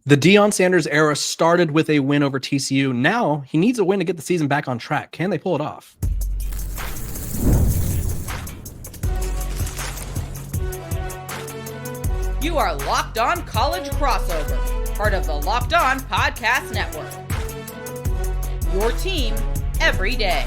The Deion Sanders era started with a win over TCU. Now he needs a win to get the season back on track. Can they pull it off? You are Locked On College Crossover, part of the Locked On Podcast Network. Your team every day.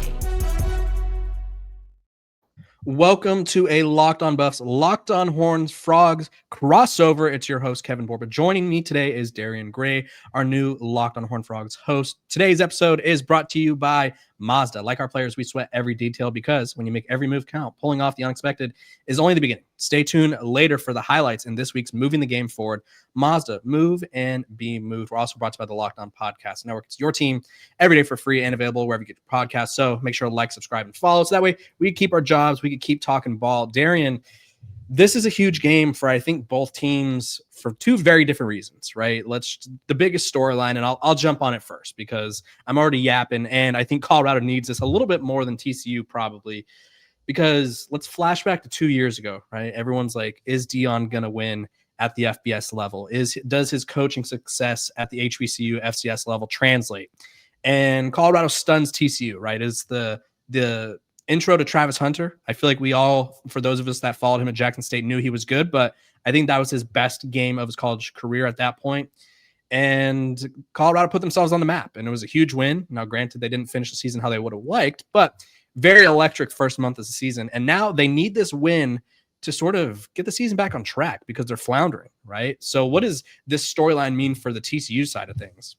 Welcome to a Locked On Buffs, Locked On Horns Frogs crossover. It's your host, Kevin Borba. Joining me today is Darrion Gray, our new Locked On Horn Frogs host. Today's episode is brought to you by Mazda. Like our players, we sweat every detail because when you make every move count, pulling off the unexpected is only the beginning. Stay tuned later for the highlights in this week's Moving the Game Forward. Mazda, move and be moved. We're also brought to you by the Locked On Podcast Network. It's your team every day for free and available wherever you get your podcasts. So make sure to like, subscribe, and follow. So that way we can keep our jobs. We can keep talking ball. Darrion, this is a huge game for, I think, both teams for two very different reasons, right? The biggest storyline, and I'll jump on it first because I'm already yapping, and I think Colorado needs this a little bit more than TCU probably, because let's flash back to 2 years ago, right? Everyone's like, is Deion going to win at the FBS level? Does his coaching success at the HBCU, FCS level translate? And Colorado stuns TCU, right? Is the intro to Travis Hunter. I feel like we all, for those of us that followed him at Jackson State, knew he was good, but I think that was his best game of his college career at that point. And Colorado put themselves on the map, and it was a huge win. Now, granted, they didn't finish the season how they would have liked, but very electric first month of the season. And now they need this win to sort of get the season back on track because they're floundering, right? So what does this storyline mean for the TCU side of things?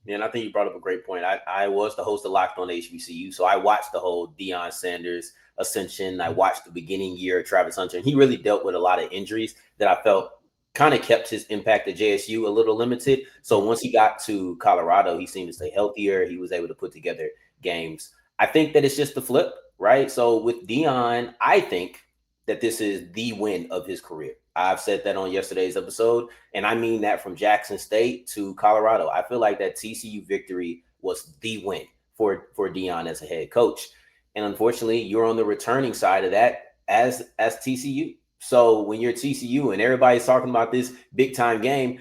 Yeah, and I think you brought up a great point. I was the host of Locked On HBCU, so I watched the whole Deion Sanders ascension. I watched the beginning year of Travis Hunter, and he really dealt with a lot of injuries that I felt kind of kept his impact at JSU a little limited. So once he got to Colorado, he seemed to stay healthier. He was able to put together games. I think that it's just the flip, right? So with Deion, I think that this is the win of his career. I've said that on yesterday's episode, and I mean that from Jackson State to Colorado. I feel like that TCU victory was the win for Deion as a head coach. And unfortunately, you're on the returning side of that as TCU. So when you're TCU and everybody's talking about this big-time game,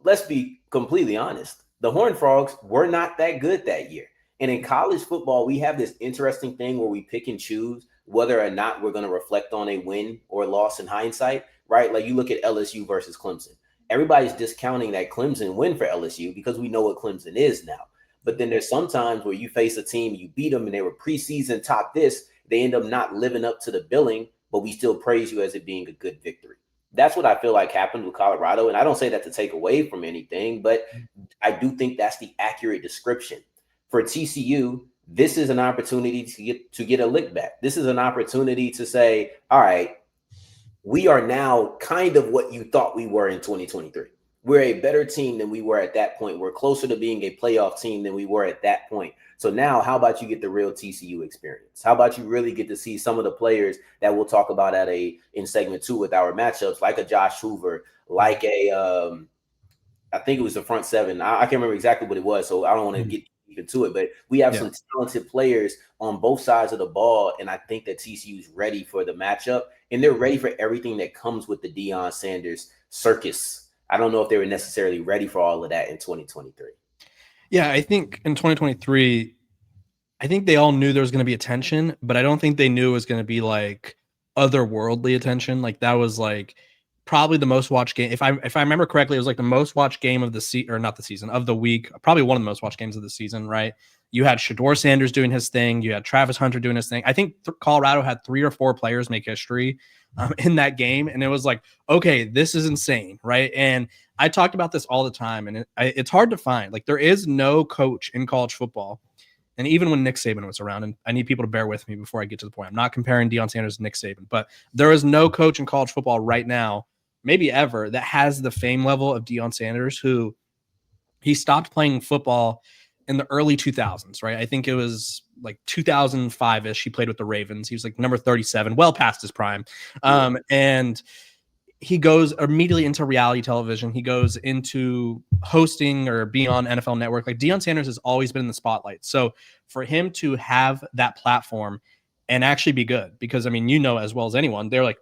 let's be completely honest. The Horned Frogs were not that good that year. And in college football, we have this interesting thing where we pick and choose whether or not we're going to reflect on a win or loss in hindsight, right? Like you look at LSU versus Clemson. Everybody's discounting that Clemson win for LSU because we know what Clemson is now. But then there's sometimes where you face a team, you beat them and they were preseason top this, they end up not living up to the billing, but we still praise you as it being a good victory. That's what I feel like happened with Colorado. And I don't say that to take away from anything, but I do think that's the accurate description. For TCU, this is an opportunity to get a lick back. This is an opportunity to say, all right, we are now kind of what you thought we were in 2023. We're a better team than we were at that point. We're closer to being a playoff team than we were at that point. So now how about you get the real TCU experience? How about you really get to see some of the players that we'll talk about in segment 2 with our matchups, like a Josh Hoover, like I think it was the front seven. I can't remember exactly what it was, so I don't want to get into it, but we have some talented players on both sides of the ball, and I think that TCU is ready for the matchup, and they're ready for everything that comes with the Deion Sanders circus. I don't know if they were necessarily ready for all of that in 2023. Yeah, I think in 2023, I think they all knew there was going to be attention, but I don't think they knew it was going to be like otherworldly attention. Like that was like probably the most watched game. If I remember correctly, it was like the most watched game of the season, or not the season, of the week. Probably one of the most watched games of the season, right? You had Shedeur Sanders doing his thing. You had Travis Hunter doing his thing. I think Colorado had 3 or 4 players make history in that game, and it was like, okay, this is insane, right? And I talked about this all the time, and it's hard to find. Like there is no coach in college football. And even when Nick Saban was around, and I need people to bear with me before I get to the point. I'm not comparing Deion Sanders to Nick Saban, but there is no coach in college football right now, maybe ever, that has the fame level of Deion Sanders, who he stopped playing football in the early 2000s, right? I think it was like 2005-ish. He played with the Ravens. He was like number 37, well past his prime. And he goes immediately into reality television. He goes into hosting or being on NFL Network. Like Deion Sanders has always been in the spotlight. So for him to have that platform and actually be good, because I mean, you know as well as anyone, they're like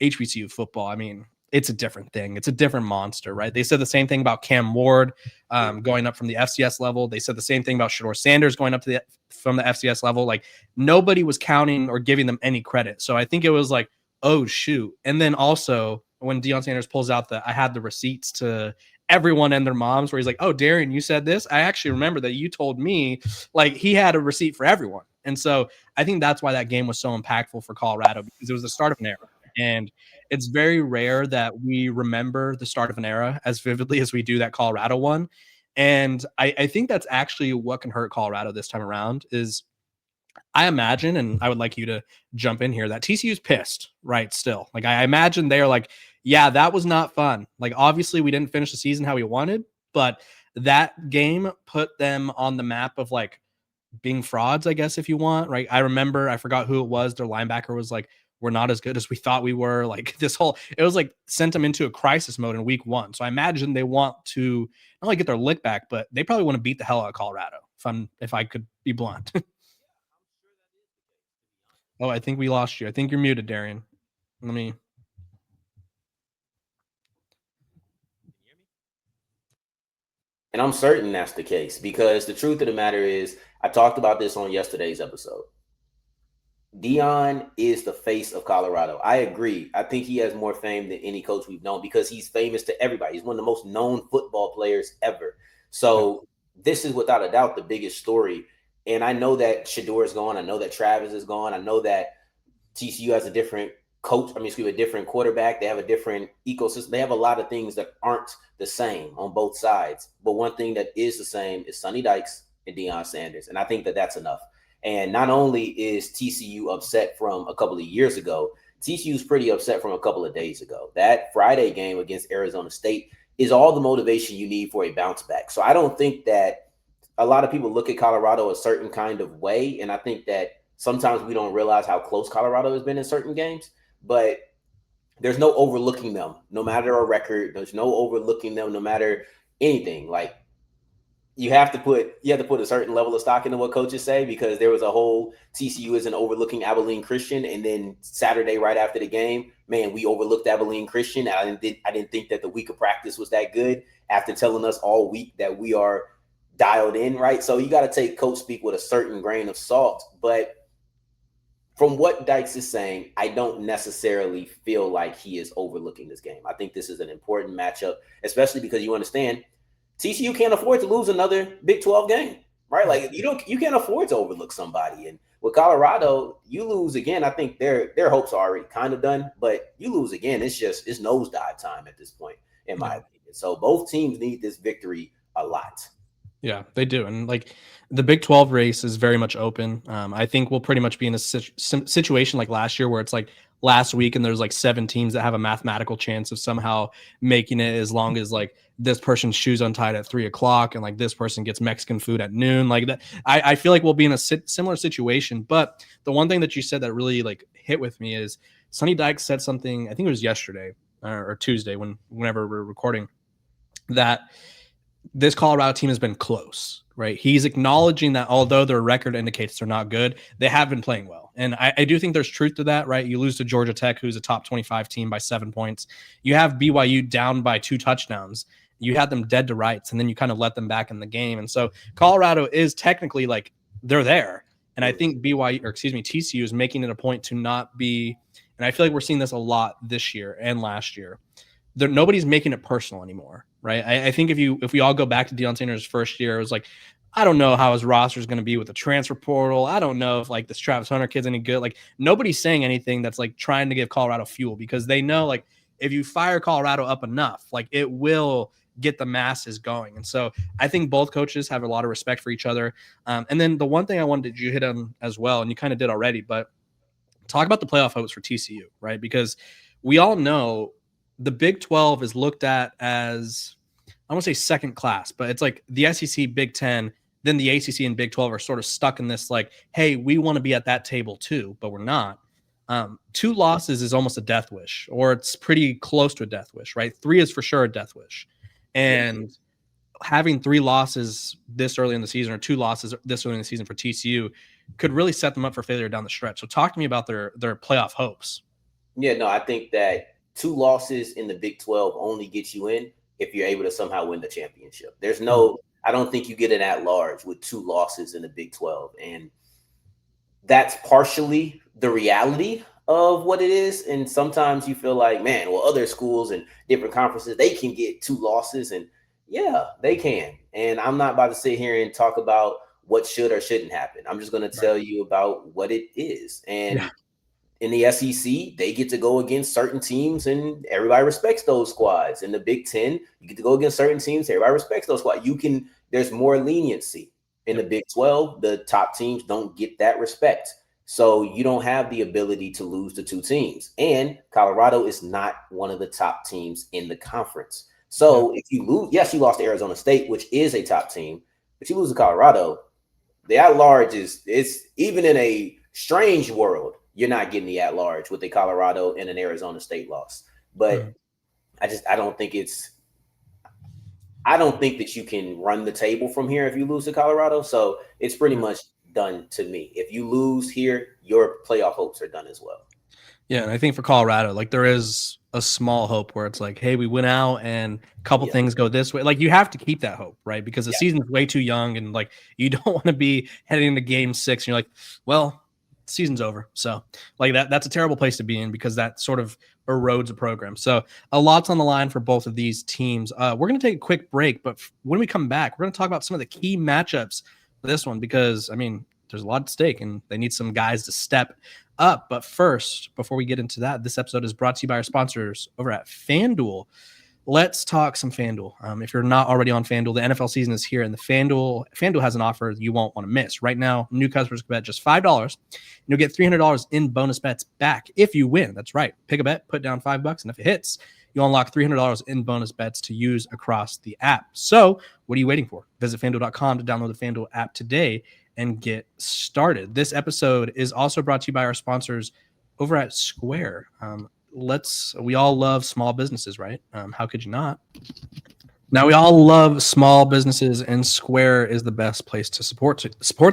HBCU football. I mean, it's a different thing. It's a different monster, right? They said the same thing about Cam Ward going up from the FCS level. They said the same thing about Shador Sanders going up from the FCS level. Like nobody was counting or giving them any credit. So I think it was like, oh shoot. And then also when Deion Sanders pulls out I had the receipts to everyone and their moms where he's like, oh, Darrion, you said this. I actually remember that you told me. Like he had a receipt for everyone. And so I think that's why that game was so impactful for Colorado, because it was the start of an era. And it's very rare that we remember the start of an era as vividly as we do that Colorado one. And I think that's actually what can hurt Colorado this time around is I imagine, and I would like you to jump in here, that TCU's pissed, right? Still, like I imagine they're like, yeah, that was not fun. Like obviously we didn't finish the season how we wanted, but that game put them on the map of like being frauds, I guess, if you want, right? I remember, I forgot who it was. Their linebacker was like, we're not as good as we thought we were. Like it was like sent them into a crisis mode in week 1. So I imagine they want to not only get their lick back, but they probably want to beat the hell out of Colorado. If I could be blunt. Oh, I think we lost you. I think you're muted, Darrion. Let me. And I'm certain that's the case because the truth of the matter is, I talked about this on yesterday's episode. Deion is the face of Colorado. I agree. I think he has more fame than any coach we've known because he's famous to everybody. He's one of the most known football players ever. So this is without a doubt the biggest story. And I know that Shador is gone. I know that Travis is gone. I know that TCU has a different a different quarterback. They have a different ecosystem. They have a lot of things that aren't the same on both sides. But one thing that is the same is Sonny Dykes and Deion Sanders. And I think that that's enough. And not only is TCU upset from a couple of years ago, TCU's pretty upset from a couple of days ago. That Friday game against Arizona State is all the motivation you need for a bounce back. So I don't think that a lot of people look at Colorado a certain kind of way. And I think that sometimes we don't realize how close Colorado has been in certain games. But there's no overlooking them, no matter a record. There's no overlooking them, no matter anything. Like you have to put a certain level of stock into what coaches say, because there was a whole TCU isn't overlooking Abilene Christian, and then Saturday right after the game, man, we overlooked Abilene Christian. I didn't think that the week of practice was that good after telling us all week that we are dialed in, right? So you got to take coach speak with a certain grain of salt. But from what Dykes is saying, I don't necessarily feel like he is overlooking this game. I think this is an important matchup, especially because you understand TCU can't afford to lose another Big 12 game, right? Like you can't afford to overlook somebody. And with Colorado, you lose again. I think their hopes are already kind of done, but you lose again, it's nosedive time at this point, in my opinion. So both teams need this victory a lot. Yeah, they do. And like the Big 12 race is very much open. I think we'll pretty much be in a situation like last year where it's like last week and there's like 7 teams that have a mathematical chance of somehow making it, as long as like this person's shoes untied at 3:00 and like this person gets Mexican food at noon. Like that, I feel like we'll be in a similar situation. But the one thing that you said that really like hit with me is Sonny Dykes said something, I think it was yesterday or Tuesday whenever we're recording, that this Colorado team has been close, right? He's acknowledging that although their record indicates they're not good, they have been playing well. And I do think there's truth to that, right? You lose to Georgia Tech, who's a top 25 team, by 7 points. You have BYU down by 2 touchdowns. You had them dead to rights, and then you kind of let them back in the game. And so Colorado is technically like they're there. And I think TCU is making it a point to not be, and I feel like we're seeing this a lot this year and last year. Nobody's making it personal anymore, right? I think if we all go back to Deion Sanders' first year, it was like, I don't know how his roster is going to be with the transfer portal. I don't know if like this Travis Hunter kid's any good. Like nobody's saying anything that's like trying to give Colorado fuel, because they know like if you fire Colorado up enough, like it will get the masses going. And so I think both coaches have a lot of respect for each other. And then the one thing I wanted you hit on as well, and you kind of did already, but talk about the playoff hopes for TCU, right? Because we all know the Big 12 is looked at as, I won't say second class, but it's like the SEC, Big 10, then the ACC and Big 12 are sort of stuck in this like, hey, we want to be at that table too, but we're not. 2 losses is almost a death wish, or it's pretty close to a death wish, right? 3 is for sure a death wish. And having 3 losses this early in the season, or 2 losses this early in the season for TCU, could really set them up for failure down the stretch. So talk to me about their playoff hopes. Yeah, no, I think that 2 losses in the Big 12 only get you in if you're able to somehow win the championship. There's no, I don't think you get an at-large with 2 losses in the Big 12. And that's partially the reality of what it is. And sometimes you feel like, man, well, other schools and different conferences, they can get 2 losses. And yeah, they can. And I'm not about to sit here and talk about what should or shouldn't happen. I'm just going to tell you about what it is. And in the SEC, they get to go against certain teams and everybody respects those squads. In the Big 10, you get to go against certain teams, everybody respects those squads. There's more leniency. In the Big 12, the top teams don't get that respect. So you don't have the ability to lose to 2 teams. And Colorado is not one of the top teams in the conference. So if you lose, yes, you lost to Arizona State, which is a top team, but you lose to Colorado, the at-large it's even in a strange world, you're not getting the at-large with a Colorado and an Arizona State loss. But I don't think that you can run the table from here if you lose to Colorado. So it's pretty much done to me. If you lose here, your playoff hopes are done as well. Yeah, and I think for Colorado, like there is a small hope where it's like, hey, we went out and a couple things go this way. Like you have to keep that hope, right? Because the season's way too young, and like you don't want to be heading into game 6 and you're like, well, season's over. So like that's a terrible place to be in because that sort of erodes a program. So a lot's on the line for both of these teams. We're going to take a quick break, but when we come back, we're going to talk about some of the key matchups for this one because, I mean, there's a lot at stake and they need some guys to step up. But first, before we get into that, this episode is brought to you by our sponsors over at FanDuel. Let's talk some FanDuel. If you're not already on FanDuel, the NFL season is here, and the FanDuel has an offer you won't want to miss. Right now, new customers can bet just $5, and you'll get $300 in bonus bets back if you win. That's right. Pick a bet, put down $5, and if it hits, you'll unlock $300 in bonus bets to use across the app. So what are you waiting for? Visit FanDuel.com to download the FanDuel app today and get started. This episode is also brought to you by our sponsors over at Square. We all love small businesses, right? How could you not? Now, we all love small businesses, and Square is the best place to support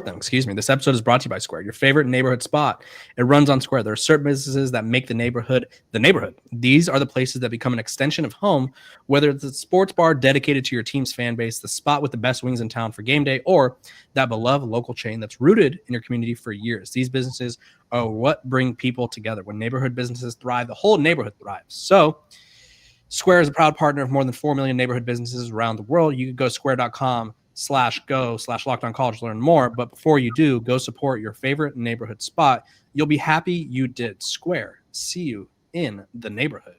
them. Excuse me. This episode is brought to you by Square, your favorite neighborhood spot. It runs on Square. There are certain businesses that make the neighborhood the neighborhood. These are the places that become an extension of home, whether it's a sports bar dedicated to your team's fan base, the spot with the best wings in town for game day, or that beloved local chain that's rooted in your community for years. These businesses are what bring people together. When neighborhood businesses thrive, the whole neighborhood thrives. So Square is a proud partner of more than 4 million neighborhood businesses around the world. You can go square.com/go/lockedoncollege to learn more. But before you do, go support your favorite neighborhood spot. You'll be happy you did. Square. See you in the neighborhood.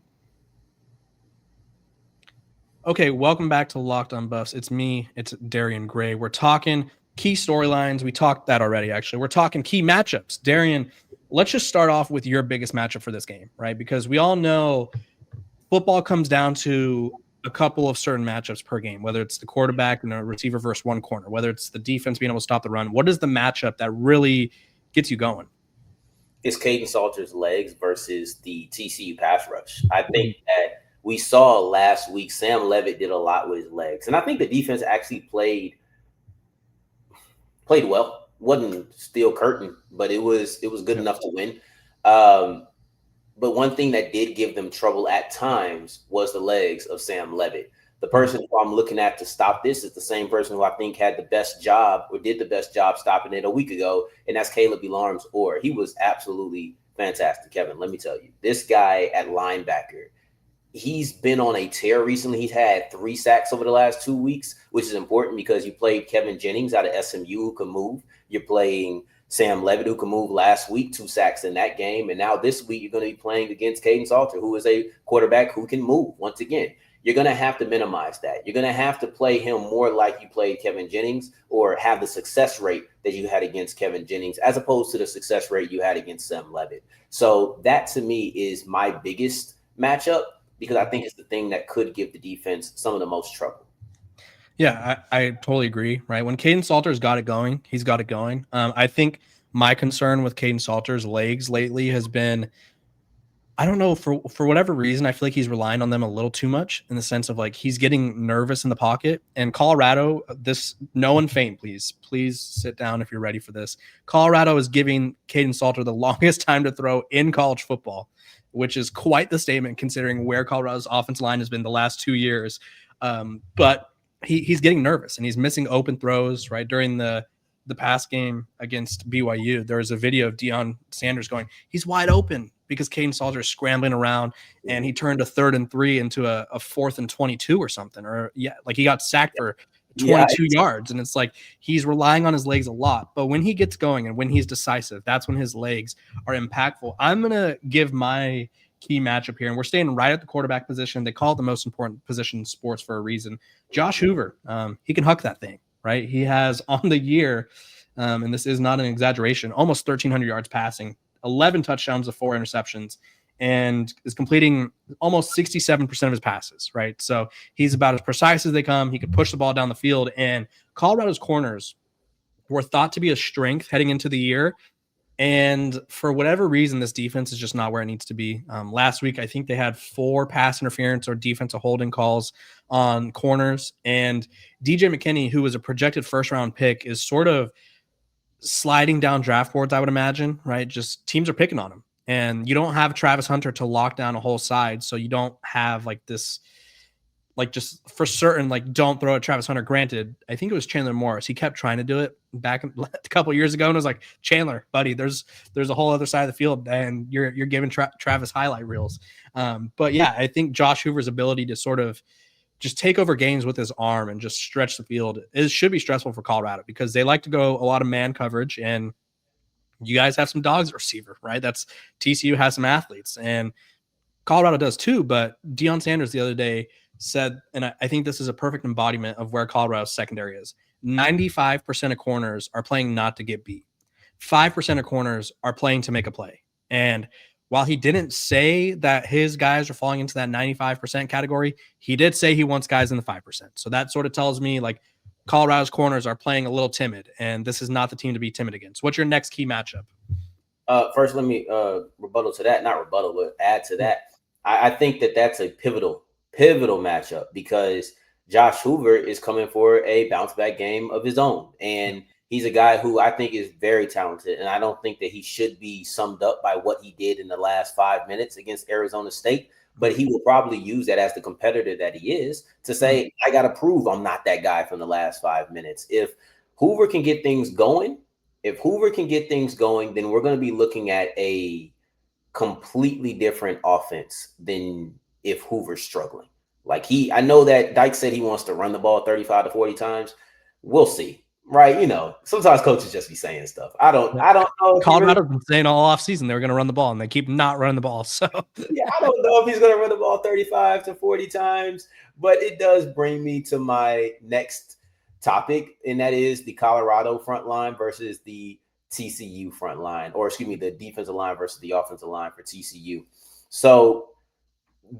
Okay, welcome back to Locked On Buffs. It's me. It's Darrion Gray. We're talking key storylines. We talked that already, actually. We're talking key matchups. Darrion, let's just start off with your biggest matchup for this game, right? Because we all know football comes down to a couple of certain matchups per game, whether it's the quarterback and a receiver versus one corner, whether it's the defense being able to stop the run. What is the matchup that really gets you going? It's Kaidon Salter's legs versus the TCU pass rush. I think that we saw last week, Sam Levitt did a lot with his legs. And I think the defense actually played well. Wasn't steel curtain, but it was good enough to win. But one thing that did give them trouble at times was the legs of Sam Levitt. The person who I'm looking at to stop this is the same person who I think had the best job or did the best job stopping it a week ago, and that's Caleb Elarms-Orr. He was absolutely fantastic, Kevin. Let me tell you, this guy at linebacker, he's been on a tear recently. He's had 3 sacks over the last 2 weeks, which is important because you played Kevin Jennings out of SMU who can move. You're playing Sam Levitt, who can move last week, 2 sacks in that game. And now this week, you're going to be playing against Kaidon Salter, who is a quarterback who can move. Once again, you're going to have to minimize that. You're going to have to play him more like you played Kevin Jennings or have the success rate that you had against Kevin Jennings as opposed to the success rate you had against Sam Levitt. So that, to me, is my biggest matchup because I think it's the thing that could give the defense some of the most trouble. Yeah, I totally agree, right? When Kaidon Salter's got it going, he's got it going. I think my concern with Kaidon Salter's legs lately has been, I don't know, for whatever reason, I feel like he's relying on them a little too much in the sense of like he's getting nervous in the pocket. And Colorado, no one faint, please sit down if you're ready for this. Colorado is giving Kaidon Salter the longest time to throw in college football. which is quite the statement considering where Colorado's offensive line has been the last 2 years. But he's getting nervous and he's missing open throws, right? During the pass game against BYU, there was a video of Deion Sanders going, he's wide open because Kaidon Salter is scrambling around, and he turned a 3rd and 3 into a 4th and 22 or something. Or like he got sacked for 22 yards. And it's like he's relying on his legs a lot. But when he gets going and when he's decisive, that's when his legs are impactful. I'm going to give my key matchup here, and we're staying right at the quarterback position. They call it the most important position in sports for a reason. Josh Hoover, he can huck that thing, right? He has on the year, and this is not an exaggeration, almost 1,300 yards passing, 11 touchdowns to 4 interceptions, and is completing almost 67% of his passes, right? So he's about as precise as they come. He can push the ball down the field, and Colorado's corners were thought to be a strength heading into the year. And for whatever reason, this defense is just not where it needs to be. Last week, I think they had 4 pass interference or defensive holding calls on corners. And DJ McKinney, who was a projected first-round pick, is sort of sliding down draft boards, I would imagine, right? Just teams are picking on him. And you don't have Travis Hunter to lock down a whole side, so you don't have like this, like just for certain, like don't throw at Travis Hunter. Granted, I think it was Chandler Morris. He kept trying to do it back a couple of years ago, and it was like, Chandler, buddy, there's a whole other side of the field, and you're giving Travis highlight reels. But yeah, I think Josh Hoover's ability to sort of just take over games with his arm and just stretch the field should be stressful for Colorado, because they like to go a lot of man coverage, and you guys have some dogs at receiver, right? That's TCU has some athletes, and Colorado does too. But Deion Sanders the other day said, and I think this is a perfect embodiment of where Colorado's secondary is, 95% of corners are playing not to get beat. 5% of corners are playing to make a play. And while he didn't say that his guys are falling into that 95% category, he did say he wants guys in the 5%. So that sort of tells me like Colorado's corners are playing a little timid, and this is not the team to be timid against. What's your next key matchup? First, let me rebuttal to that. Not rebuttal, but add to that. I think that's a pivotal matchup, because Josh Hoover is coming for a bounce back game of his own. And he's a guy who I think is very talented. And I don't think that he should be summed up by what he did in the last 5 minutes against Arizona State. But he will probably use that as the competitor that he is to say, I got to prove I'm not that guy from the last 5 minutes. If Hoover can get things going, then we're going to be looking at a completely different offense than if Hoover's struggling. Like I know that Dyke said he wants to run the ball 35 to 40 times. We'll see. Right. You know, sometimes coaches just be saying stuff. I don't know. Colorado's been saying all offseason they were going to run the ball, and they keep not running the ball. So yeah, I don't know if he's going to run the ball 35 to 40 times, but it does bring me to my next topic, and that is the Colorado front line versus the TCU front line, or excuse me, the defensive line versus the offensive line for TCU. So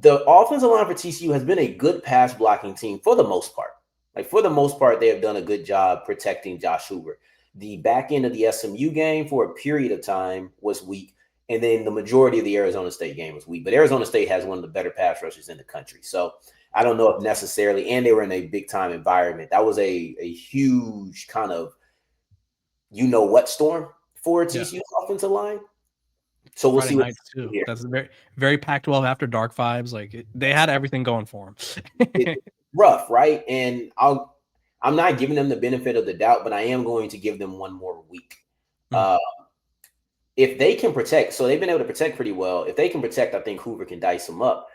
the offensive line for TCU has been a good pass blocking team for the most part. Like for the most part, they have done a good job protecting Josh Hoover. The back end of the SMU game for a period of time was weak, and then the majority of the Arizona State game was weak. But Arizona State has one of the better pass rushers in the country. So I don't know if necessarily, and they were in a big time environment. That was a huge kind of, storm for TCU's offensive line. So we'll see what too. That's very, very Pac-12 after dark vibes. Like they had everything going for them. Rough, right? And I'm not giving them the benefit of the doubt, but I am going to give them one more week. If they can protect, so they've been able to protect pretty well. If they can protect, I think Hoover can dice them up.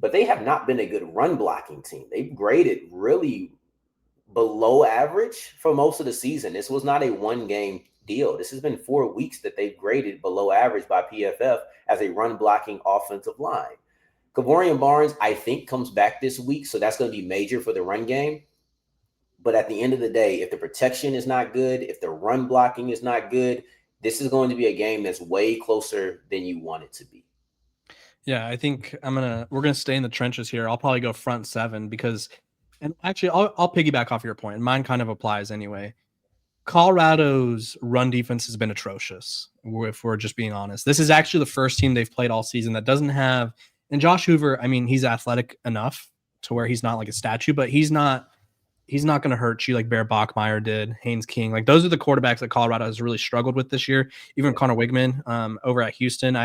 But they have not been a good run blocking team. They've graded really below average for most of the season. This was not a one-game deal. This has been 4 weeks that they've graded below average by PFF as a run blocking offensive line. Kevorian Barnes, I think, comes back this week, so that's going to be major for the run game. But at the end of the day, if the protection is not good, if the run blocking is not good, this is going to be a game that's way closer than you want it to be. Yeah, I think we're gonna stay in the trenches here. I'll probably go front seven because, and actually, I'll piggyback off your point. Mine kind of applies anyway. Colorado's run defense has been atrocious, if we're just being honest. This is actually the first team they've played all season that doesn't have. And Josh Hoover, I mean, he's athletic enough to where he's not like a statue, but he's not going to hurt you like Bear Bachmeier did, Haynes King. Like those are the quarterbacks that Colorado has really struggled with this year. Even Connor Wigman over at Houston.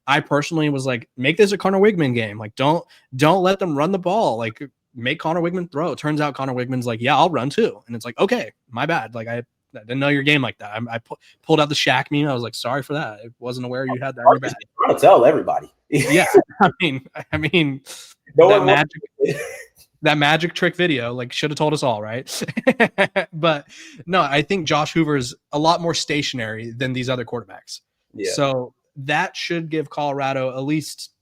I personally was like, make this a Connor Wigman game. Like, don't let them run the ball. Like, make Connor Wigman throw. It turns out Connor Wigman's like, yeah, I'll run too. And it's like, okay, my bad. Like, I didn't know your game like that. I pulled out the Shaq meme. I was like, sorry for that. I wasn't aware you had that in your bag. I'm trying to tell everybody. Yeah, I mean, that magic trick video, like, should have told us all, right? But no, I think Josh Hoover's a lot more stationary than these other quarterbacks. Yeah. So that should give Colorado at least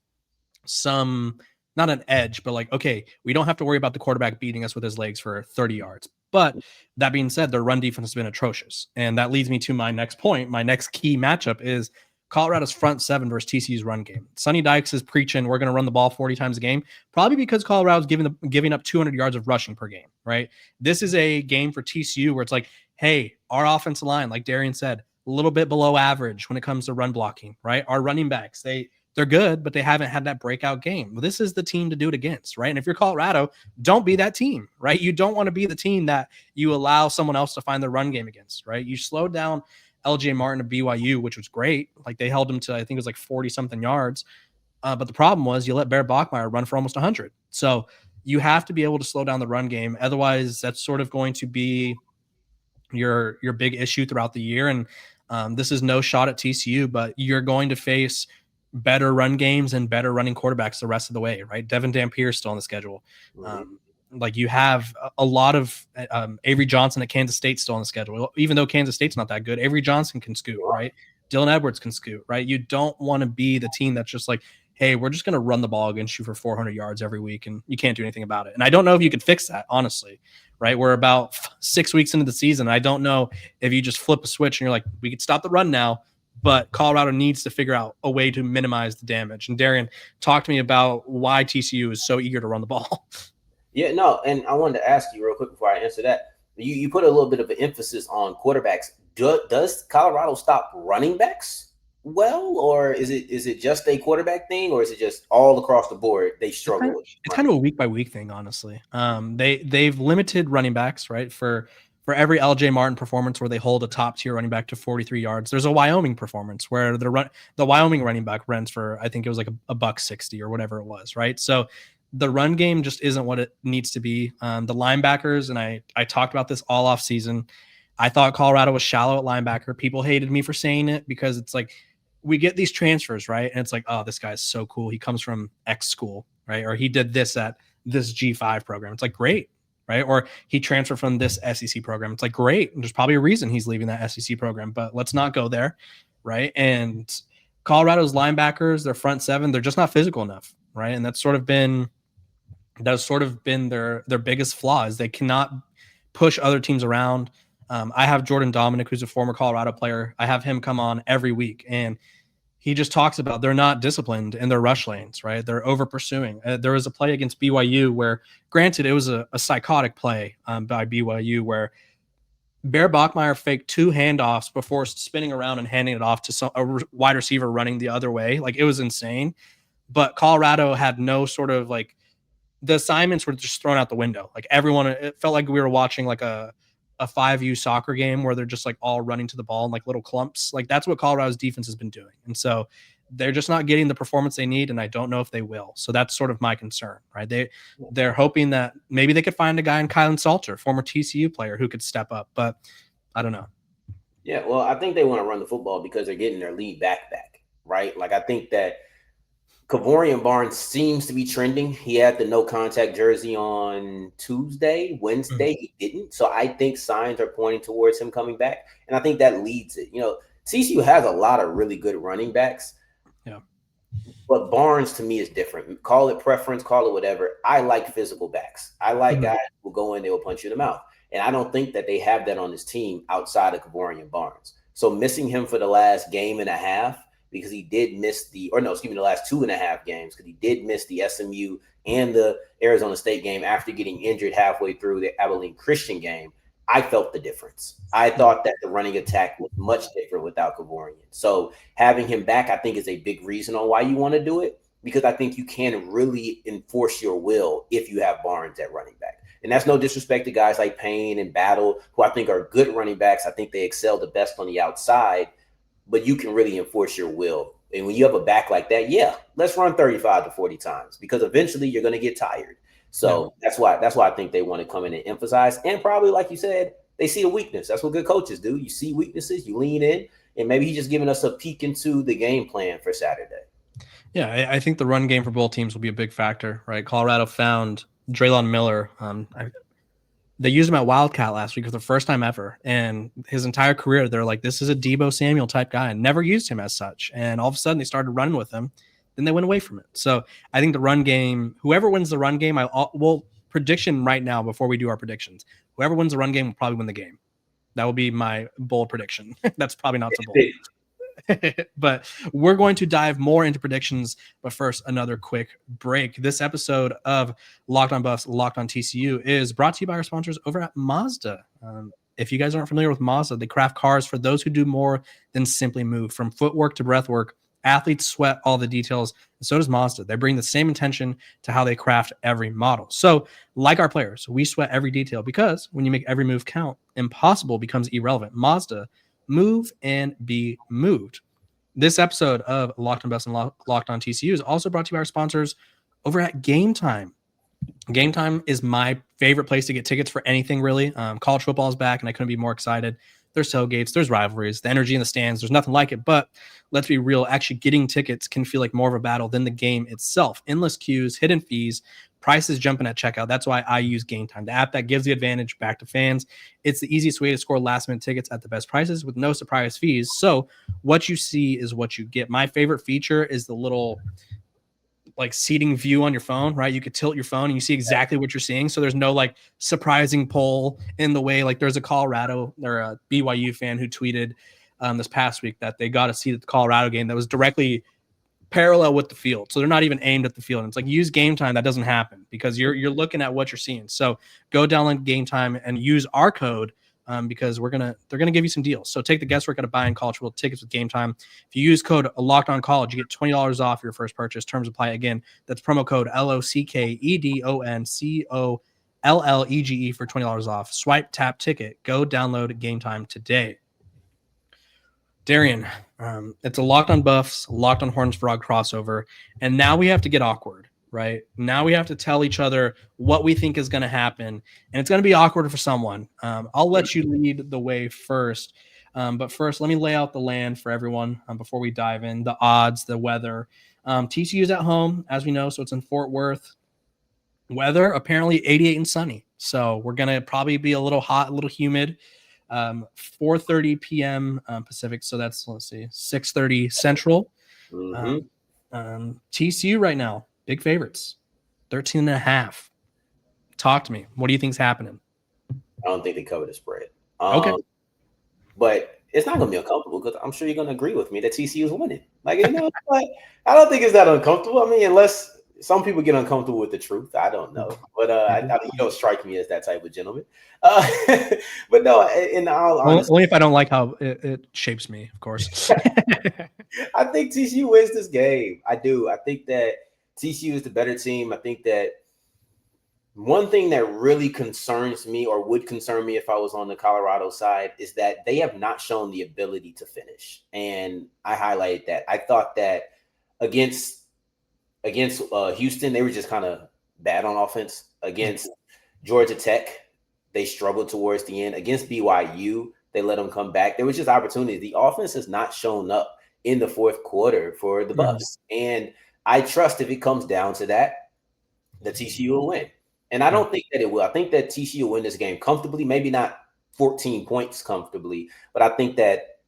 some, not an edge, but like, okay, we don't have to worry about the quarterback beating us with his legs for 30 yards. But that being said, their run defense has been atrocious. And that leads me to my next point. My next key matchup is Colorado's front seven versus TCU's run game. Sonny Dykes is preaching we're going to run the ball 40 times a game, probably because Colorado's giving up 200 yards of rushing per game, right? This is a game for TCU where it's like, hey, our offensive line, like Darrion said, a little bit below average when it comes to run blocking, right? Our running backs, they're good, but they haven't had that breakout game. Well, this is the team to do it against, right? And if you're Colorado, don't be that team, right? You don't want to be the team that you allow someone else to find the run game against, right? You slowed down LJ Martin of BYU, which was great. Like, they held him to, I think it was like 40-something yards. But the problem was you let Bear Bachmeier run for almost 100. So you have to be able to slow down the run game. Otherwise, that's sort of going to be your big issue throughout the year. And this is no shot at TCU, but you're going to face better run games and better running quarterbacks the rest of the way, right? Devin Dampier is still on the schedule. Like, you have a lot of Avery Johnson at Kansas State still on the schedule. Even though Kansas State's not that good, Avery Johnson can scoot, right? Dylan Edwards can scoot, right? You don't want to be the team that's just like, hey, we're just going to run the ball against you for 400 yards every week, and you can't do anything about it. And I don't know if you could fix that, honestly, right? We're about 6 weeks into the season. I don't know if you just flip a switch and you're like, we could stop the run now, but Colorado needs to figure out a way to minimize the damage. And Darrion, talk to me about why TCU is so eager to run the ball. Yeah, no, and I wanted to ask you real quick before I answer that. You put a little bit of an emphasis on quarterbacks. Does Colorado stop running backs well, or is it just a quarterback thing, or is it just all across the board they struggle with? It's kind of a week by week thing, honestly. They've limited running backs, right? For every LJ Martin performance where they hold a top tier running back to 43 yards, there's a Wyoming performance where the Wyoming running back runs for, I think it was like a $160 or whatever it was, right? So the run game just isn't what it needs to be. The linebackers, and I talked about this all off season. I thought Colorado was shallow at linebacker. People hated me for saying it because it's like, we get these transfers, right? And it's like, oh, this guy's so cool. He comes from X school, right? Or he did this at this G5 program. It's like, great, right? Or he transferred from this SEC program. It's like, great. There's probably a reason he's leaving that SEC program, but let's not go there, right? And Colorado's linebackers, their front seven, they're just not physical enough, right? And that's sort of been their biggest flaw is they cannot push other teams around. I have Jordan Dominic, who's a former Colorado player. I have him come on every week, and he just talks about they're not disciplined in their rush lanes, right? They're over pursuing. There was a play against BYU where, granted, it was a psychotic play by BYU where Bear Bachmeier faked 2 handoffs before spinning around and handing it off to a wide receiver running the other way. Like, it was insane. But Colorado had no sort of like, the assignments were just thrown out the window. Like, everyone, it felt like we were watching like a 5U soccer game where they're just like all running to the ball in like little clumps. Like, that's what Colorado's defense has been doing. And so they're just not getting the performance they need. And I don't know if they will. So that's sort of my concern, right? They're hoping that maybe they could find a guy in Kaidon Salter, former TCU player, who could step up, but I don't know. Yeah. Well, I think they want to run the football because they're getting their lead back, right? Like, I think that Kevorian Barnes seems to be trending. He had the no contact jersey on Wednesday. He didn't. So I think signs are pointing towards him coming back. And I think that leads it. TCU has a lot of really good running backs. Yeah. But Barnes, to me, is different. Call it preference, call it whatever. I like physical backs. I like guys who will go in, they will punch you in the mouth. And I don't think that they have that on this team outside of Kevorian Barnes. So missing him for the last game and a half, because he did miss the last 2.5 games, because he did miss the SMU and the Arizona State game after getting injured halfway through the Abilene Christian game. I felt the difference. I thought that the running attack was much different without Kevorian. So having him back, I think, is a big reason on why you want to do it, because I think you can really enforce your will if you have Barnes at running back. And that's no disrespect to guys like Payne and Battle, who I think are good running backs. I think they excel the best on the outside. But you can really enforce your will And when you have a back like that, yeah, let's run 35 to 40 times because eventually you're going to get tired. So that's why I think they want to come in and emphasize. And probably, like you said, they see a weakness. That's what good coaches do. You see weaknesses, you lean in, and maybe he's just giving us a peek into the game plan for Saturday. Yeah, I think the run game for both teams will be a big factor, right? Colorado found Draylon Miller. They used him at Wildcat last week for the first time ever. And his entire career, they're like, this is a Deebo Samuel type guy, and never used him as such. And all of a sudden they started running with him. Then they went away from it. So I think the run game, whoever wins the run game, prediction right now before we do our predictions, whoever wins the run game will probably win the game. That will be my bold prediction. That's probably not so bold. But we're going to dive more into predictions. But first, another quick break. This episode of Locked on Buffs, Locked on TCU is brought to you by our sponsors over at Mazda. If you guys aren't familiar with Mazda, they craft cars for those who do more than simply move. From footwork to breathwork, athletes sweat all the details, and so does Mazda. They bring the same intention to how they craft every model. So, like our players, we sweat every detail because when you make every move count, impossible becomes irrelevant. Mazda, move and be moved. This episode of Locked on Buffs and Locked on TCU is also brought to you by our sponsors over at Game Time. Game Time is my favorite place to get tickets for anything, really. College football is back, and I couldn't be more excited. There's tailgates, there's rivalries, the energy in the stands, there's nothing like it. But let's be real, actually getting tickets can feel like more of a battle than the game itself. Endless queues, hidden fees, prices jumping at checkout. That's why I use Game Time, the app that gives the advantage back to fans. It's the easiest way to score last-minute tickets at the best prices with no surprise fees. So what you see is what you get. My favorite feature is the little like seating view on your phone, right? You could tilt your phone and you see exactly what you're seeing. So there's no like surprising poll in the way. Like there's a Colorado or a BYU fan who tweeted this past week that they got a seat at the Colorado game that was directly parallel with the field. So they're not even aimed at the field. And it's like use Game Time. That doesn't happen because you're looking at what you're seeing. So go download Game Time and use our code because they're gonna give you some deals. So take the guesswork out of buying college football tickets with Game Time. If you use code Locked On College, you get $20 off your first purchase. Terms apply. Again, that's promo code LOCKEDONCOLLEGE for $20 off. Swipe, tap, ticket. Go download Game Time today. Darrion, it's a Locked on Buffs, Locked on Horns Frog crossover, and now we have to get awkward. Right now, we have to tell each other what we think is going to happen, and it's going to be awkward for someone. I'll let you lead the way first, but first, let me lay out the land for everyone before we dive in. The odds, the weather. TCU's at home, as we know, so it's in Fort Worth. Weather apparently 88 and sunny, so we're going to probably be a little hot, a little humid. 4:30 p.m. Pacific, so that's 6:30 Central. TCU right now. Big favorites, 13.5. Talk to me. What do you think's happening? I don't think they cover the spread. Okay. But it's not going to be uncomfortable because I'm sure you're going to agree with me that TCU is winning. Like, I don't think it's that uncomfortable. I mean, unless some people get uncomfortable with the truth. I don't know. But you don't strike me as that type of gentleman. But no, in all honesty. Only if I don't like how it shapes me, of course. I think TCU wins this game. I do. I think that TCU is the better team. I think that one thing that really concerns me or would concern me if I was on the Colorado side is that they have not shown the ability to finish. And I highlighted that. I thought that against Houston, they were just kind of bad on offense. Against Georgia Tech, they struggled towards the end. Against BYU, they let them come back. There was just opportunity. The offense has not shown up in the fourth quarter for the Buffs. And I trust if it comes down to that, the TCU will win. And I don't think that it will. I think that TCU will win this game comfortably, maybe not 14 points comfortably, but I think that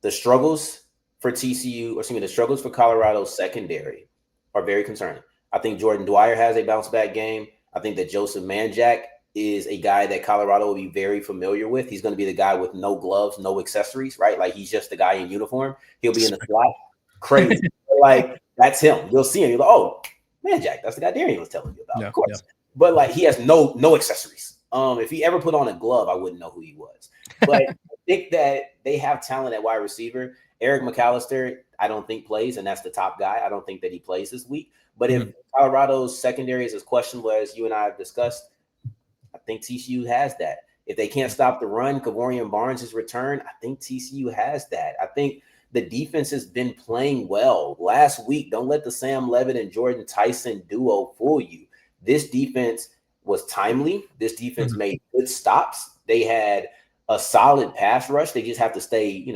the struggles for the struggles for Colorado's secondary are very concerning. I think Jordan Dwyer has a bounce back game. I think that Joseph Manjack is a guy that Colorado will be very familiar with. He's going to be the guy with no gloves, no accessories, right? Like he's just the guy in uniform. He'll be in the slot. Crazy. Like that's him. You'll see him. You're like, oh, Manjack, that's the guy Darrion was telling you about. Yeah, of course. Yeah. But like he has no accessories. If he ever put on a glove, I wouldn't know who he was. But I think that they have talent at wide receiver. Eric McAllister, I don't think plays, and that's the top guy. I don't think that he plays this week. But if Colorado's secondary is as questionable as you and I have discussed, I think TCU has that. If they can't stop the run, Kevorian Barnes' return, I think TCU has that. I think the defense has been playing well. Last week, don't let the Sam Levitt and Jordan Tyson duo fool you. This defense was timely. This defense made good stops. They had a solid pass rush. They just have to stay,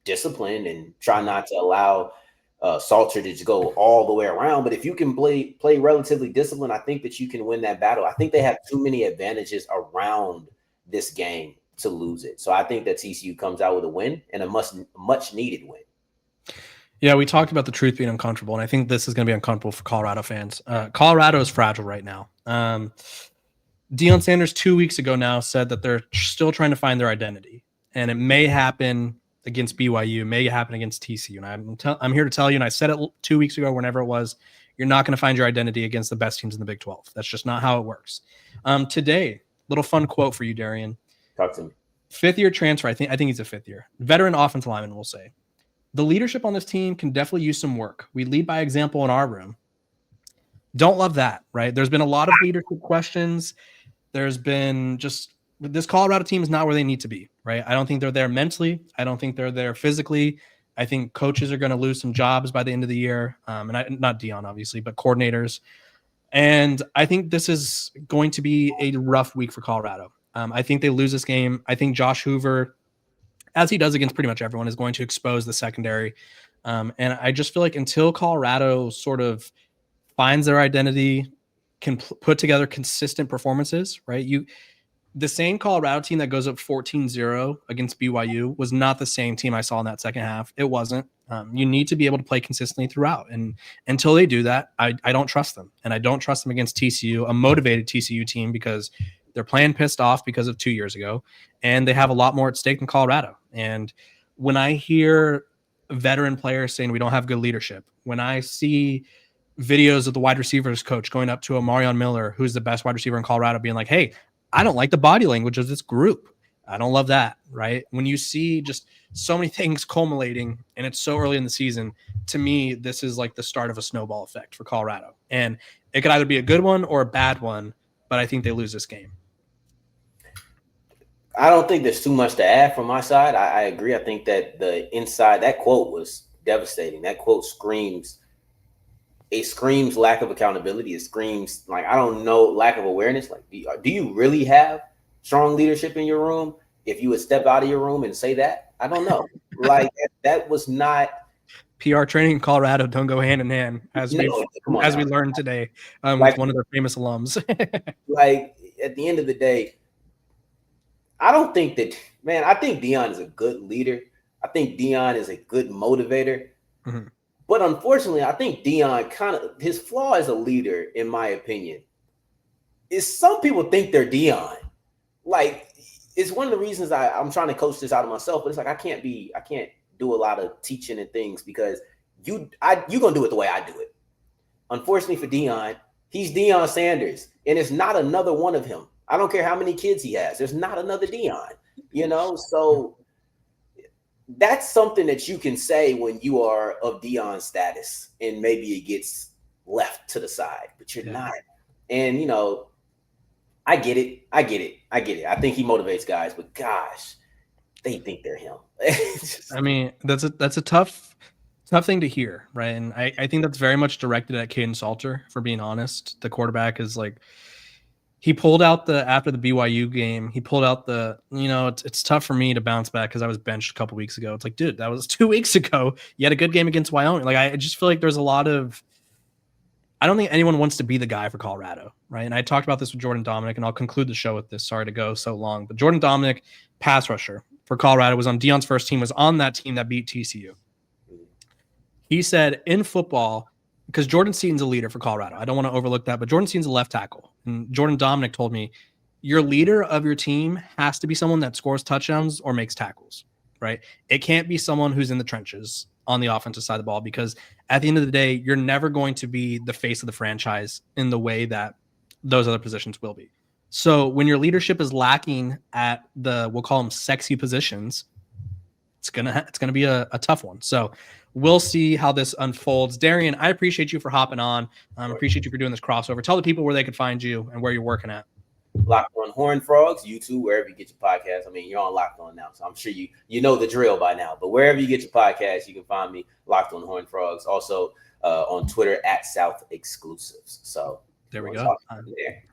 disciplined and try not to allow Salter to just go all the way around. But if you can play relatively disciplined, I think that you can win that battle. I think they have too many advantages around this game to lose it. So I think that TCU comes out with a win, and a much needed win. Yeah, we talked about the truth being uncomfortable, and I think this is going to be uncomfortable for Colorado fans. Colorado is fragile right now. Deion Sanders 2 weeks ago now said that they're still trying to find their identity, and it may happen against BYU, may happen against TCU. And I'm here to tell you, and I said it 2 weeks ago, whenever it was, you're not going to find your identity against the best teams in the Big 12. That's just not how it works. Today, little fun quote for you, Darrion. Talk to me. Fifth-year transfer, I think he's a fifth year. Veteran offensive lineman will say, the leadership on this team can definitely use some work. We lead by example in our room. Don't love that, right? There's been a lot of leadership questions. There's been just this Colorado team is not where they need to be, right? I don't think they're there mentally. I don't think they're there physically. I think coaches are going to lose some jobs by the end of the year. Not Deion, obviously, but coordinators. And I think this is going to be a rough week for Colorado. I think they lose this game. I think Josh Hoover, as he does against pretty much everyone, is going to expose the secondary. And I just feel like until Colorado sort of finds their identity, can put together consistent performances, right? The same Colorado team that goes up 14-0 against BYU was not the same team I saw in that second half. It wasn't. You need to be able to play consistently throughout. And until they do that, I don't trust them. And I don't trust them against TCU, a motivated TCU team, because they're playing pissed off because of 2 years ago. And they have a lot more at stake than Colorado. And when I hear veteran players saying we don't have good leadership, when I see videos of the wide receivers coach going up to a Marion Miller, who's the best wide receiver in Colorado, being like, hey, I don't like the body language of this group. I don't love that, right? When you see just so many things culminating and it's so early in the season, to me, this is like the start of a snowball effect for Colorado. And it could either be a good one or a bad one, but I think they lose this game. I don't think there's too much to add from my side. I agree. I think that that quote was devastating. That quote screams lack of accountability. It screams, like, I don't know, lack of awareness. Like, do you really have strong leadership in your room? If you would step out of your room and say that, I don't know. Like, that was not. PR training in Colorado don't go hand in hand, as we learned today with one of their famous alums. Like, at the end of the day, I don't think that, man, I think Deion is a good leader. I think Deion is a good motivator. Mm-hmm. But unfortunately, I think Deion his flaw as a leader, in my opinion, is some people think they're Deion. Like, it's one of the reasons I'm trying to coach this out of myself, but it's like I can't do a lot of teaching and things because you're gonna do it the way I do it. Unfortunately for Deion, he's Deion Sanders, and it's not another one of him. I don't care how many kids he has. There's not another Deion, So that's something that you can say when you are of Deion status, and maybe it gets left to the side, but you're not. And, I get it. I think he motivates guys, but gosh, they think they're him. I mean, that's a tough thing to hear, right? And I think that's very much directed at Kaidon Salter, for being honest. The quarterback is like, he pulled out after the BYU game, he pulled out it's tough for me to bounce back because I was benched a couple weeks ago. It's like, dude, that was 2 weeks ago. You had a good game against Wyoming. Like, I just feel like there's a lot of, I don't think anyone wants to be the guy for Colorado, right? And I talked about this with Jordan Dominic, and I'll conclude the show with this. Sorry to go so long, but Jordan Dominic, pass rusher for Colorado, was on Deion's first team, was on that team that beat TCU. He said in football, because Jordan Seaton's a leader for Colorado. I don't want to overlook that, but Jordan Seaton's a left tackle. And Jordan Dominic told me, your leader of your team has to be someone that scores touchdowns or makes tackles, right? It can't be someone who's in the trenches on the offensive side of the ball, because at the end of the day, you're never going to be the face of the franchise in the way that those other positions will be. So when your leadership is lacking at we'll call them sexy positions, it's gonna be a tough one. So we'll see how this unfolds. Darrion, I appreciate you for hopping on. Appreciate you for doing this crossover. Tell the people where they could find you and where you're working at. Locked On Horn Frogs, YouTube, wherever you get your podcast. I mean, you're on Locked On now, so I'm sure you know the drill by now. But wherever you get your podcast, you can find me, Locked On Horn Frogs. Also on Twitter at South Exclusives. So there we go. There.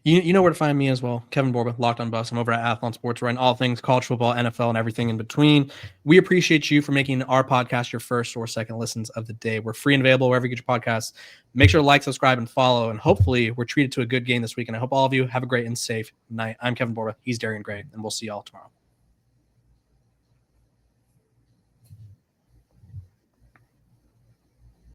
You know where to find me as well. Kevin Borba, Locked On Buffs. I'm over at Athlon Sports, writing all things college football, NFL, and everything in between. We appreciate you for making our podcast your first or second listens of the day. We're free and available wherever you get your podcasts. Make sure to like, subscribe, and follow. And hopefully we're treated to a good game this week. And I hope all of you have a great and safe night. I'm Kevin Borba. He's Darrion Gray. And we'll see y'all tomorrow.